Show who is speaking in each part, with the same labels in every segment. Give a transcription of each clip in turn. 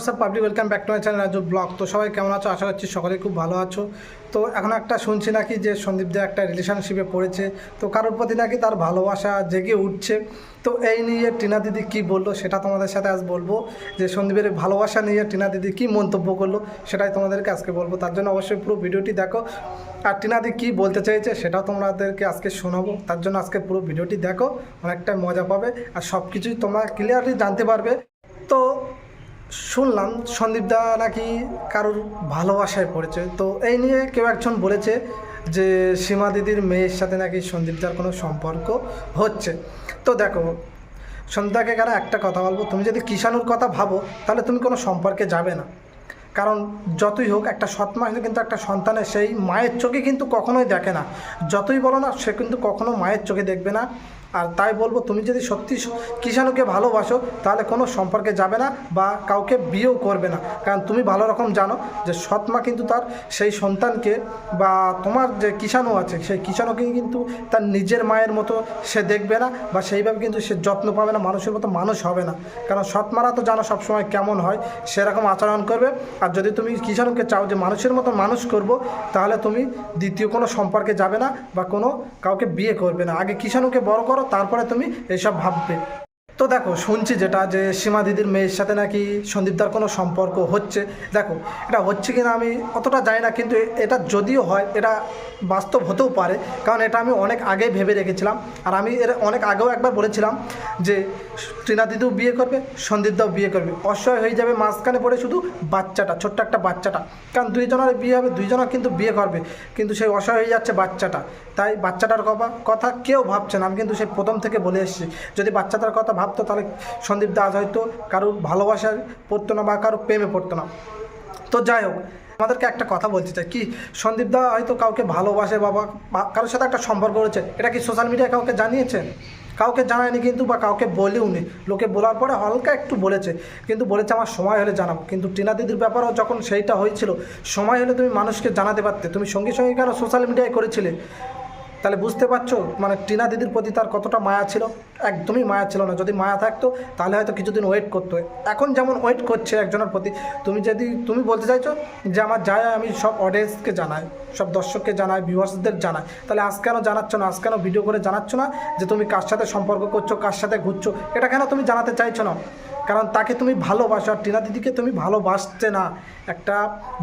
Speaker 1: সব public welcome back to my channel Raju blog. তো সবাই কেমন আছো? আশা করছি সকলেই খুব ভালো আছো। তো এখন একটা শুনছি নাকি যে সন্দীপ দা একটা রিলেশনশিপে পড়েছে, তো কারোর প্রতি নাকি তার ভালোবাসা জেগে উঠছে। তো এই নিয়ে টিনা দিদি কী বললো সেটা তোমাদের সাথে আজ বলবো, যে সন্দীপের ভালোবাসা নিয়ে টিনা দিদি কী মন্তব্য করলো সেটাই তোমাদেরকে আজকে বলবো। তার জন্য অবশ্যই পুরো ভিডিওটি দেখো, আর টিনা দিদি কী বলতে চাইছে সেটাও তোমাদেরকে আজকে শোনাবো। তার জন্য আজকে পুরো ভিডিওটি দেখো, অনেকটা মজা পাবে আর সব কিছুই তোমরা ক্লিয়ারলি জানতে পারবে। তো শুনলাম সন্দীপদা নাকি কারোর ভালোবাসায় পড়েছে। তো এই নিয়ে কেউ একজন বলেছে যে সীমা দিদির মেয়ের সাথে নাকি সন্দীপদার কোনো সম্পর্ক হচ্ছে। তো দেখো, সন্দীপদাকে কেন একটা কথা বলবো, তুমি যদি কিষাণুর কথা ভাবো তাহলে তুমি কোনো সম্পর্কে যাবে না। কারণ যতই হোক একটা সৎ মা কিন্তু একটা সন্তানের সেই মায়ের চোখে কিন্তু কখনোই দেখে না। যতই বলো না, সে কিন্তু কখনো মায়ের চোখে দেখবে না। আর তাই বলবো, তুমি যদি সত্যি কিষাণুকে ভালোবাসো তাহলে কোনো সম্পর্কে যাবে না বা কাউকে বিয়েও করবে না। কারণ তুমি ভালো রকম জানো যে সৎ মা কিন্তু তার সেই সন্তানকে বা তোমার যে কিষাণু আছে সেই কিষাণুকে কিন্তু তার নিজের মায়ের মতো সে দেখবে না বা সেইভাবে কিন্তু সে যত্ন পাবে না, মানুষের মতো মানুষ হবে না। কারণ সৎ মারা তো জানো সবসময় কেমন হয়, সেরকম আচরণ করবে। আর যদি তুমি কিষাণুকে চাও যে মানুষের মতো মানুষ করব, তাহলে তুমি দ্বিতীয় কোনো সম্পর্কে যাবে না বা কোনো কাউকে বিয়ে করবে না। আগে কিষাণুকে বড় করো, তারপরে তুমি এইসব ভাববে। তো দেখো, শুনছি যেটা যে সীমা দিদির মেয়ের সাথে নাকি সন্দীপদার কোনো সম্পর্ক হচ্ছে। দেখো, এটা হচ্ছে কিনা আমি অতটা জানি না, কিন্তু এটা যদিও হয় এটা বাস্তব হতেও পারে। কারণ এটা আমি অনেক আগেই ভেবে রেখেছিলাম। আর আমি এর অনেক আগেও একবার বলেছিলাম যে টিনা দিদিও বিয়ে করবে, সন্দীপদাও বিয়ে করবে, অসহায় হয়ে যাবে মাঝখানে পড়ে শুধু বাচ্চাটা, ছোট্ট একটা বাচ্চাটা। কারণ দুইজনের বিয়ে হবে, দুইজনা কিন্তু বিয়ে করবে, কিন্তু সেই অসহায় হয়ে যাচ্ছে বাচ্চাটা। তাই বাচ্চাটার কথা কেউ ভাবছে না। আমি কিন্তু সেই প্রথম থেকে বলে এসেছি, যদি বাচ্চাটার কথা ভাবতো তাহলে সন্দীপ দাস হয়তো কারোর ভালোবাসায় পড়তো না বা কারোর প্রেমে পড়তো না। তো যাই হোক, আমাদেরকে একটা কথা বলতে চাই, কি সন্দীপ দা হয়তো কাউকে ভালোবাসে বা কারোর সাথে একটা সম্পর্ক রয়েছে, এটা কি সোশ্যাল মিডিয়ায় কাউকে জানিয়েছে? কাউকে জানায়নি কিন্তু, বা কাউকে বলেও নি। লোকে বলার পরে হালকা একটু বলেছে, কিন্তু বলেছে আমার সময় হলে জানাবো। কিন্তু টিনা দিদির ব্যাপারেও যখন সেইটা হয়েছিল, সময় হলে তুমি মানুষকে জানাতে পারতে, তুমি সঙ্গে সঙ্গে কেন সোশ্যাল মিডিয়ায় করেছিলে? তাহলে বুঝতে পারছো মানে টিনা দিদির প্রতি তার কতটা মায়া ছিল। একদমই মায়া ছিল না। যদি মায়া থাকতো তাহলে হয়তো কিছুদিন ওয়েট করতো। এখন যেমন ওয়েট করছে একজনের প্রতি, তুমি বলতে চাইছো যে আমার যায় আমি সব অডিয়েন্সকে জানাই, সব দর্শককে জানাই, ভিউয়ার্সদের জানাই, তাহলে আজ কেন জানাচ্ছ না? আজ কেন ভিডিও করে জানাচ্ছ না যে তুমি কার সাথে সম্পর্ক করছো, কার সাথে ঘুরছো? এটা কেন তুমি জানাতে চাইছো না? কারণ তাকে তুমি ভালোবাসো, আর টিনা দিদিকে তুমি ভালোবাসতে না। একটা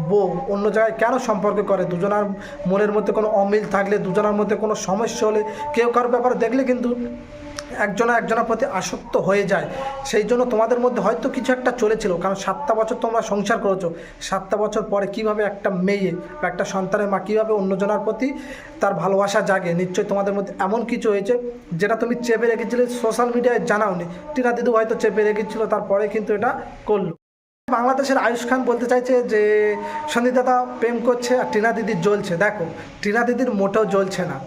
Speaker 1: বউ অন্য জায়গায় কেন সম্পর্ক করে? দুজনার মনের মধ্যে কোনো অমিল থাকলে, দুজনের মধ্যে কোনো সমস্যা হলে, কেউ কারোর ব্যাপারে দেখলে কিন্তু একজনের প্রতি আসক্ত হয়ে যায়। সেই জন্য তোমাদের মধ্যে হয়তো কিছু একটা চলেছিল। কারণ 7টা বছর তোমরা সংসার করেছো, 7টা বছর পরে কীভাবে একটা মেয়ে বা একটা সন্তানের মা কীভাবে অন্যজনের প্রতি তার ভালোবাসা জাগে, নিশ্চয়ই তোমাদের মধ্যে এমন কিছু হয়েছে যেটা তুমি চেপে রেখেছিলে, সোশ্যাল মিডিয়ায় জানাওনি। টিনা দিদু হয়তো চেপে রেখেছিল, তারপরে কিন্তু এটা করলো। বাংলাদেশের আয়ুষ খান বলতে চাইছে যে সন্দীপ দাদা প্রেম করছে আর টিনা দিদির জ্বলছে। দেখো, টিনা দিদির মোটেও জ্বলছে না।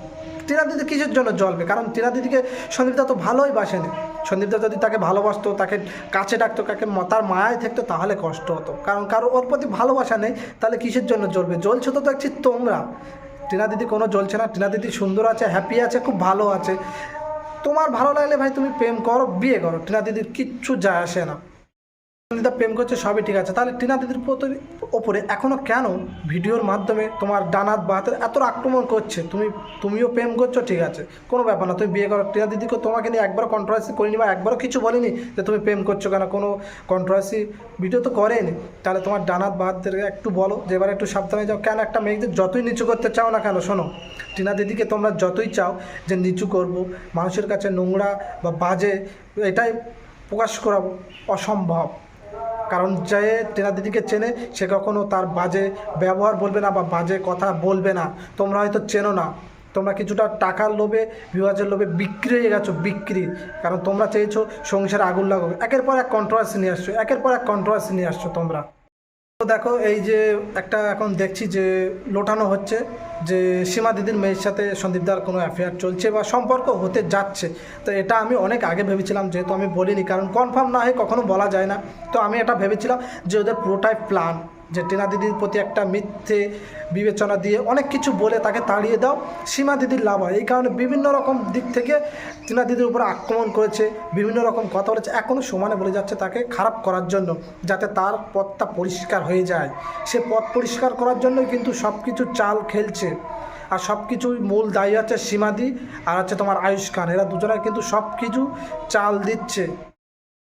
Speaker 1: টিনা দিদি কিসের জন্য জ্বলবে? কারণ টিনা দিদিকে সন্দীপদা তো ভালোই বাসেনি। সন্দীপদা যদি তাকে ভালোবাসতো, তাকে কাছে ডাকতো, তার মায়ায় থাকতো, তাহলে কষ্ট হতো। কারণ ওর প্রতি ভালোবাসা নেই, তাহলে কিসের জন্য জ্বলবে? জ্বলছে তো দেখছি তোমরা। টিনা দিদি কোনো জ্বলছে না। টিনা দিদি সুন্দর আছে, হ্যাপি আছে, খুব ভালো আছে। তোমার ভালো লাগলে ভাই তুমি প্রেম করো, বিয়ে করো, টিনা দিদির কিচ্ছু যায় আসে না। সন্দীপদা প্রেম করছে, সবই ঠিক আছে, তাহলে টিনা দিদির ওপরে এখনও কেন ভিডিওর মাধ্যমে তোমার ডানাত বা হাতের এত আক্রমণ করছে? তুমিও প্রেম করছো, ঠিক আছে, কোনো ব্যাপার না, তুমি বিয়ে করো। টিনা দিদিকে তোমাকে নিয়ে একবারও কন্ট্রোভার্সি করিনি বা একবারও কিছু বলিনি যে তুমি প্রেম করছো কেন, কোনো কন্ট্রোভার্সি ভিডিও তো করেনি। তাহলে তোমার ডানাত বা হাতদেরকে একটু বলো যে এবার একটু সাবধানে যাও। কেন একটা মেয়েদের যতই নিচু করতে চাও না কেন, শোনো, টিনা দিদিকে তোমরা যতই চাও যে নিচু করবো, মানুষের কাছে নোংরা বা বাজে এটাই প্রকাশ করা অসম্ভব। কারণ যে টিনা দিদিকে চেনে সে কখনো তার বাজে ব্যবহার বলবে না বা বাজে কথা বলবে না। তোমরা হয়তো চেনো না, তোমরা কিছুটা টাকার লোভে, ভিউয়ার্সের লোভে বিক্রি হয়ে গেছো, বিক্রি। কারণ তোমরা চেয়েছো সংসারে আগুন লাগুক, একের পর এক কন্ট্রোভার্সি নিয়ে আসছো, একের পর এক কন্ট্রোভার্সি নিয়ে আসছো তোমরা। তো দেখো, এই যে একটা এখন দেখছি যে লোটানো হচ্ছে যে সীমা দিদির মেয়ের সাথে সন্দীপদার কোনো অ্যাফেয়ার চলছে বা সম্পর্ক হতে যাচ্ছে। তো এটা আমি অনেক আগে ভেবেছিলাম, যেহেতু আমি বলিনি, কারণ কনফার্ম না হয়ে কখনো বলা যায় না। তো আমি এটা ভেবেছিলাম যে ওদের পুরোটাই প্ল্যান, যে টিনা দিদির প্রতি একটা মিথ্যে বিবেচনা দিয়ে অনেক কিছু বলে তাকে তাড়িয়ে দাও, সীমা দিদির লাভ হয়। এই কারণে বিভিন্ন রকম দিক থেকে টিনা দিদির উপরে আক্রমণ করেছে, বিভিন্ন রকম কথা বলেছে, এখনও সমানে বলে যাচ্ছে তাকে খারাপ করার জন্য, যাতে তার পথটা পরিষ্কার হয়ে যায়। সে পথ পরিষ্কার করার জন্যই কিন্তু সব কিছু চাল খেলছে। আর সব কিছুই মূল দায়ী হচ্ছে সীমাদি আর হচ্ছে তোমার আয়ুষ খান, এরা দুজনে কিন্তু সব কিছু চাল দিচ্ছে।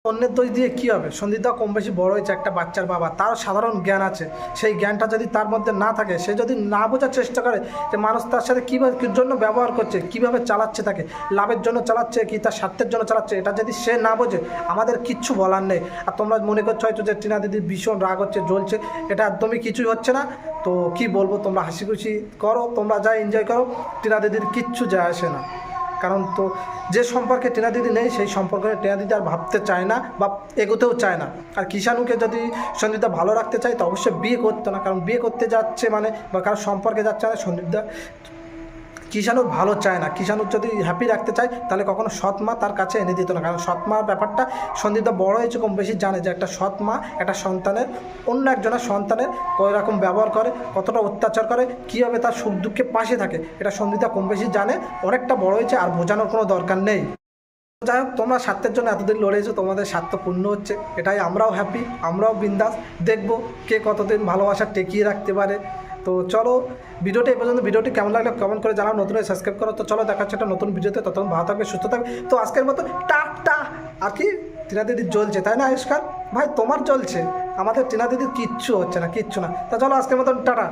Speaker 1: অন্যের দোষ দিয়ে কী হবে? সন্দীপদা কম বেশি বড় হয়েছে, একটা বাচ্চার বাবা, তার সাধারণ জ্ঞান আছে। সেই জ্ঞানটা যদি তার মধ্যে না থাকে, সে যদি না বোঝার চেষ্টা করে যে মানুষ তার সাথে কীভাবে কী জন্য ব্যবহার করছে, কীভাবে চালাচ্ছে, তাকে লাভের জন্য চালাচ্ছে কি তার স্বার্থের জন্য চালাচ্ছে, এটা যদি সে না বোঝে, আমাদের কিচ্ছু বলার নেই। আর তোমরা মনে করছো হয়তো যে টিনা দিদির ভীষণ রাগ হচ্ছে, জ্বলছে, এটা একদমই কিছুই হচ্ছে না। তো কি বলবো, তোমরা হাসি খুশি করো, তোমরা যা এনজয় করো, টিনা দিদির কিচ্ছু যায় আসে না। কারণ তো যে সম্পর্কে টিনা দিদি নেই, সেই সম্পর্কে টিনা দিদি আর ভাবতে চায় না বা এগোতেও চায় না। আর কিষাণুকে যদি সন্দীপদা ভালো রাখতে চায় তো অবশ্যই বিয়ে করতো না, কারণ বিয়ে করতে যাচ্ছে মানে বা কারোর সম্পর্কে যাচ্ছে না, সন্দীপদা কিষাণুর ভালো চায় না। কিষাণুর যদি হ্যাপি রাখতে চায় তাহলে কখনো সৎ মা তার কাছে এনে দিত না, কারণ সৎ মার ব্যাপারটা সন্দীপদা বড় হয়েছে, কম বেশি জানে যে একটা সৎ মা একটা সন্তানের অন্য একজনের সন্তানের কয় রকম ব্যবহার করে, কতটা অত্যাচার করে, কীভাবে তার সুখ দুঃখে পাশে থাকে, এটা সন্দীপদা কম বেশি জানে, অনেকটা বড় হয়েছে, আর বোঝানোর কোনো দরকার নেই। যাই হোক, তোমরা স্বার্থের জন্য এতদিন লড়েছো, তোমাদের স্বার্থ পূর্ণ হচ্ছে, এটাই আমরাও হ্যাপি, আমরাও বিন্দাস। দেখবো কে কতদিন ভালোবাসা টেকিয়ে রাখতে পারে। তো চলো, ভিডিওটি এই পর্যন্ত। ভিডিওটি কেমন লাগলে কমেন্ট করে জানাও, নতুন সাবস্ক্রাইব করো। তো চলো, দেখা হচ্ছে একটা নতুন ভিডিওতে, ততক্ষণ ভালো থাকবে, সুস্থ থাকবে। তো আজকের মতো টাটা। আর কি টিনা দিদির জ্বলছে তাই না আয়ুষ খান ভাই? তোমার জ্বলছে, আমাদের টিনা দিদির কিচ্ছু হচ্ছে না, কিচ্ছু না। তো চলো, আজকের মতন টাটা।